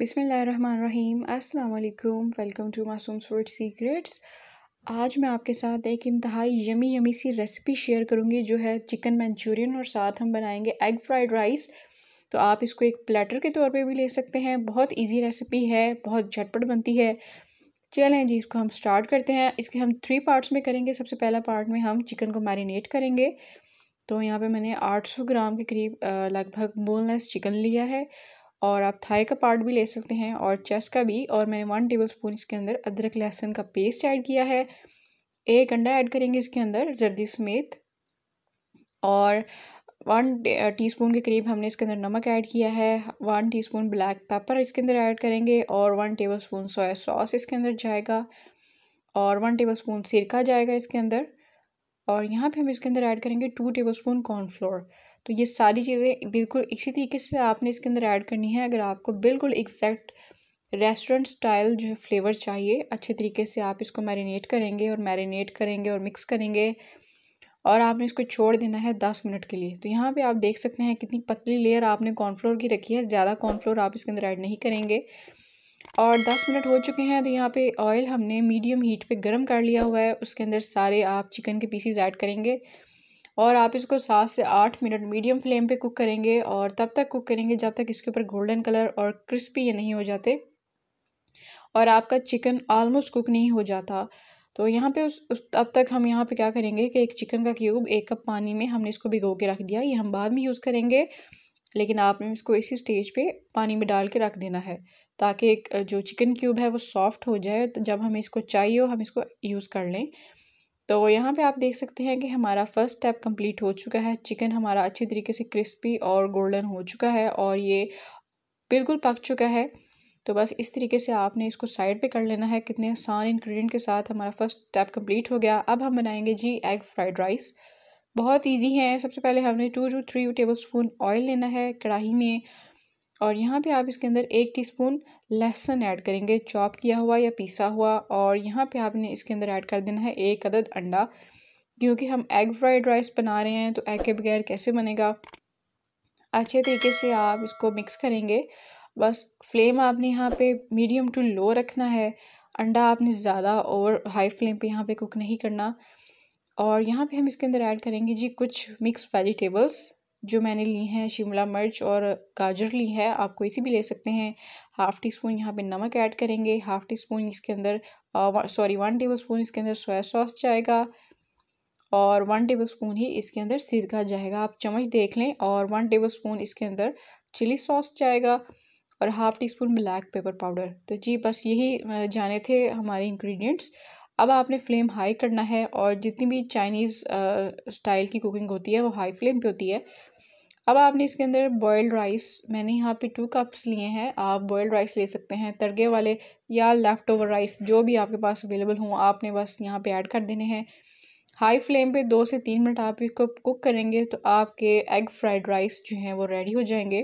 बिस्मिल्लाहिर्रहमानिर्रहीम। अस्सलाम वालेकुम। Welcome to Masoom's food secrets. आज मैं आपके साथ एक इंतहाई यमी सी रेसिपी शेयर करूंगी जो है चिकन मंचूरियन, और साथ हम बनाएंगे एग फ्राइड राइस। तो आप इसको एक प्लेटर के तौर पे भी ले सकते हैं। बहुत इजी रेसिपी है, बहुत झटपट बनती है। चलें जी, इसको हम स्टार्ट करते हैं। इसके हम 3 पार्ट्स में करेंगे। सबसे पहला पार्ट में हम चिकन को मैरिनेट करेंगे। तो यहाँ पे मैंने 800 ग्राम के करीब लगभग बोनलेस चिकन लिया है, और आप थाई का पार्ट भी ले सकते हैं और चेस्ट का भी। और मैंने 1 टेबलस्पून इसके अंदर अदरक लहसुन का पेस्ट ऐड किया है। 1 अंडा ऐड करेंगे इसके अंदर जर्दी समेत, और 1 टीस्पून के करीब हमने इसके अंदर नमक ऐड किया है। 1 टीस्पून ब्लैक पेपर इसके अंदर ऐड करेंगे, और 1 टेबलस्पून सोया सॉस इसके अंदर जाएगा, और 1 टेबलस्पून सिरका जाएगा इसके अंदर। और यहाँ पे हम इसके अंदर ऐड करेंगे 2 टेबलस्पून कॉर्नफ्लोर। तो ये सारी चीज़ें बिल्कुल इसी तरीके से आपने इसके अंदर ऐड करनी है। अगर आपको बिल्कुल एग्जैक्ट रेस्टोरेंट स्टाइल जो है फ्लेवर चाहिए, अच्छे तरीके से आप इसको मैरिनेट करेंगे और मिक्स करेंगे, और आपने इसको छोड़ देना है 10 मिनट के लिए। तो यहाँ पे आप देख सकते हैं कितनी पतली लेयर आपने कॉर्नफ्लोर की रखी है। ज़्यादा कॉर्नफ्लोर आप इसके अंदर ऐड नहीं करेंगे। और 10 मिनट हो चुके हैं। तो यहाँ पे ऑयल हमने मीडियम हीट पे गर्म कर लिया हुआ है। उसके अंदर सारे आप चिकन के पीसीज ऐड करेंगे, और आप इसको 7 से 8 मिनट मीडियम फ्लेम पे कुक करेंगे। और तब तक कुक करेंगे जब तक इसके ऊपर गोल्डन कलर और क्रिस्पी ये नहीं हो जाते, और आपका चिकन ऑलमोस्ट कुक नहीं हो जाता। तो यहाँ पे उस तब तक हम यहाँ पे क्या करेंगे कि एक चिकन का क्यूब 1 कप पानी में हमने इसको भिगो के रख दिया। ये हम बाद में यूज़ करेंगे, लेकिन आपने इसको इसी स्टेज पे पानी में डाल के रख देना है, ताकि एक जो चिकन क्यूब है वो सॉफ्ट हो जाए। तो जब हमें इसको चाहिए हो हम इसको यूज़ कर लें। तो यहाँ पे आप देख सकते हैं कि हमारा फर्स्ट स्टेप कंप्लीट हो चुका है। चिकन हमारा अच्छी तरीके से क्रिस्पी और गोल्डन हो चुका है, और ये बिल्कुल पक चुका है। तो बस इस तरीके से आपने इसको साइड पे कर लेना है। कितने आसान इंग्रेडिएंट के साथ हमारा फर्स्ट स्टेप कंप्लीट हो गया। अब हम बनाएंगे जी एग फ्राइड राइस। बहुत इजी है। सबसे पहले हमने 2 to 3 टेबलस्पून ऑयल लेना है कढ़ाई में, और यहाँ पे आप इसके अंदर 1 टीस्पून लहसुन ऐड करेंगे, चॉप किया हुआ या पीसा हुआ। और यहाँ पे आपने इसके अंदर ऐड कर देना है 1 अदद अंडा, क्योंकि हम एग फ्राइड राइस बना रहे हैं तो एग के बगैर कैसे बनेगा। अच्छे तरीके से आप इसको मिक्स करेंगे। बस फ्लेम आपने यहाँ पे मीडियम टू लो रखना है। अंडा आपने ज़्यादा ओवर हाई फ्लेम पे यहाँ पे कुक नहीं करना। और यहाँ पे हम इसके अंदर ऐड करेंगे जी कुछ मिक्स वेजिटेबल्स जो मैंने ली हैं। शिमला मिर्च और गाजर ली है, आप कोई सी भी ले सकते हैं। 1/2 टीस्पून यहाँ पे नमक ऐड करेंगे। 1/2 टीस्पून इसके अंदर 1 टेबलस्पून इसके अंदर सोया सॉस जाएगा, और 1 टेबलस्पून ही इसके अंदर सिरका जाएगा। आप चम्मच देख लें। और 1 टेबलस्पून इसके अंदर चिली सॉस जाएगा, और 1/2 टीस्पून ब्लैक पेपर पाउडर। तो जी बस यही जाने थे हमारे इंग्रेडिएंट्स। अब आपने फ्लेम हाई करना है, और जितनी भी चाइनीज़ स्टाइल की कुकिंग होती है वो हाई फ्लेम पे होती है। अब आपने इसके अंदर बॉयल्ड राइस, मैंने यहाँ पे 2 कप्स लिए हैं। आप बॉयल्ड राइस ले सकते हैं, तड़के वाले या लेफ़्ट ओवर राइस, जो भी आपके पास अवेलेबल हों। आपने बस यहाँ पे ऐड कर देने हैं। हाई फ्लेम पे 2 से 3 मिनट आप इसको कुक करेंगे तो आपके एग फ्राइड राइस जो हैं वो रेडी हो जाएंगे।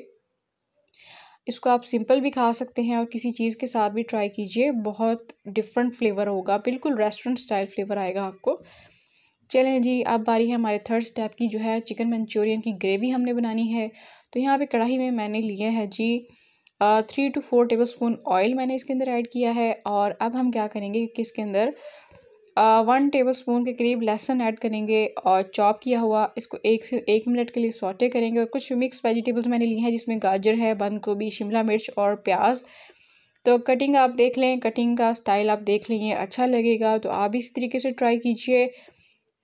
इसको आप सिंपल भी खा सकते हैं, और किसी चीज़ के साथ भी ट्राई कीजिए। बहुत डिफरेंट फ्लेवर होगा, बिल्कुल रेस्टोरेंट स्टाइल फ्लेवर आएगा आपको। चलें जी, अब बारी है हमारे थर्ड स्टेप की, जो है चिकन मंचूरियन की ग्रेवी हमने बनानी है। तो यहाँ पे कढ़ाई में मैंने लिया है जी 3 to 4 टेबलस्पून ऑयल मैंने इसके अंदर ऐड किया है। और अब हम क्या करेंगे कि इसके अंदर 1 टेबलस्पून के करीब लहसुन ऐड करेंगे, और चॉप किया हुआ। इसको 1 से 1 मिनट के लिए सौटे करेंगे। और कुछ मिक्स वेजिटेबल्स मैंने ली हैं, जिसमें गाजर है, बंद गोभी, शिमला मिर्च और प्याज। तो कटिंग आप देख लें, कटिंग का स्टाइल आप देख लें, अच्छा लगेगा तो आप इस तरीके से ट्राई कीजिए।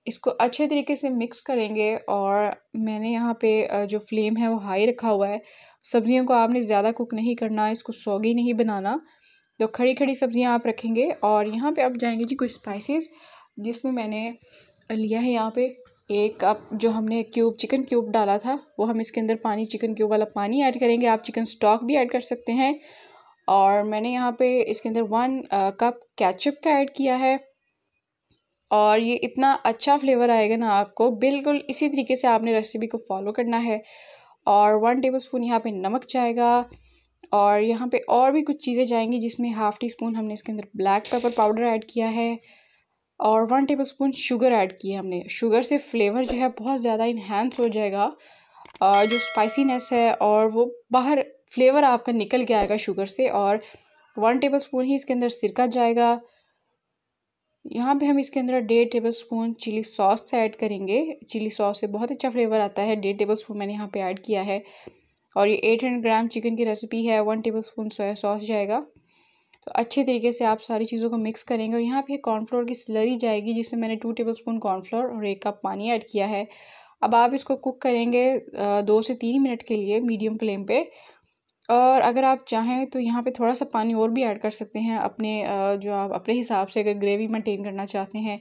इसको अच्छे तरीके से मिक्स करेंगे, और मैंने यहाँ पे जो फ्लेम है वो हाई रखा हुआ है। सब्जियों को आपने ज़्यादा कुक नहीं करना, इसको सौगी नहीं बनाना। तो खड़ी खड़ी सब्जियां आप रखेंगे। और यहाँ पे आप जाएंगे जी कुछ स्पाइसेस, जिसमें मैंने लिया है यहाँ पे 1 कप जो हमने चिकन क्यूब डाला था, वो हम इसके अंदर चिकन क्यूब वाला पानी ऐड करेंगे। आप चिकन स्टॉक भी ऐड कर सकते हैं। और मैंने यहाँ पे इसके अंदर 1 कप केचप का ऐड किया है, और ये इतना अच्छा फ्लेवर आएगा ना आपको। बिल्कुल इसी तरीके से आपने रेसिपी को फॉलो करना है। और 1 टेबलस्पून यहाँ पे नमक जाएगा, और यहाँ पे और भी कुछ चीज़ें जाएंगी, जिसमें 1/2 टीस्पून हमने इसके अंदर ब्लैक पेपर पाउडर ऐड किया है, और 1 टेबलस्पून शुगर ऐड किया हमने। शुगर से फ्लेवर जो है बहुत ज़्यादा इन्हेंस हो जाएगा, जो स्पाइसीनेस है और वो बाहर फ्लेवर आपका निकल के आएगा शुगर से। और 1 टेबलस्पून ही इसके अंदर सिरका जाएगा। यहाँ पे हम इसके अंदर 1.5 टेबलस्पून चिली सॉस ऐड करेंगे। चिली सॉस से बहुत अच्छा फ्लेवर आता है। 1.5 टेबलस्पून मैंने यहाँ पे ऐड किया है। और ये 800 ग्राम चिकन की रेसिपी है। 1 टेबलस्पून सोया सॉस जाएगा। तो अच्छे तरीके से आप सारी चीज़ों को मिक्स करेंगे। और यहाँ पे कॉर्नफ्लोर की स्लरी जाएगी, जिसमें मैंने 2 टेबलस्पून कॉर्नफ्लोर और 1 कप पानी ऐड किया है। अब आप इसको कुक करेंगे 2 से 3 मिनट के लिए मीडियम फ्लेम पे। और अगर आप चाहें तो यहाँ पे थोड़ा सा पानी और भी ऐड कर सकते हैं अपने जो आप अपने हिसाब से, अगर ग्रेवी मेंटेन करना चाहते हैं।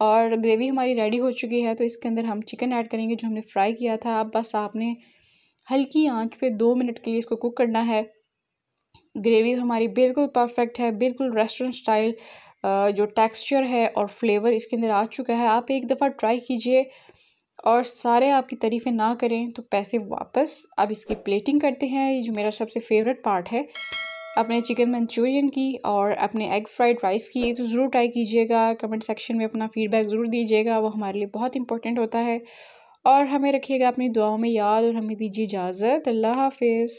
और ग्रेवी हमारी रेडी हो चुकी है, तो इसके अंदर हम चिकन ऐड करेंगे जो हमने फ्राई किया था। अब बस आपने हल्की आंच पे 2 मिनट के लिए इसको कुक करना है। ग्रेवी हमारी बिल्कुल परफेक्ट है, बिल्कुल रेस्टोरेंट स्टाइल जो टेक्सचर है और फ्लेवर इसके अंदर आ चुका है। आप एक दफ़ा ट्राई कीजिए और सारे आपकी तारीफ़ें ना करें तो पैसे वापस। अब इसकी प्लेटिंग करते हैं, ये जो मेरा सबसे फेवरेट पार्ट है, अपने चिकन मंचूरियन की और अपने एग फ्राइड राइस की। तो ज़रूर ट्राई कीजिएगा। कमेंट सेक्शन में अपना फ़ीडबैक ज़रूर दीजिएगा, वो हमारे लिए बहुत इंपॉर्टेंट होता है। और हमें रखिएगा अपनी दुआओं में याद, और हमें दीजिए इजाज़त। अल्लाह हाफ़िज़।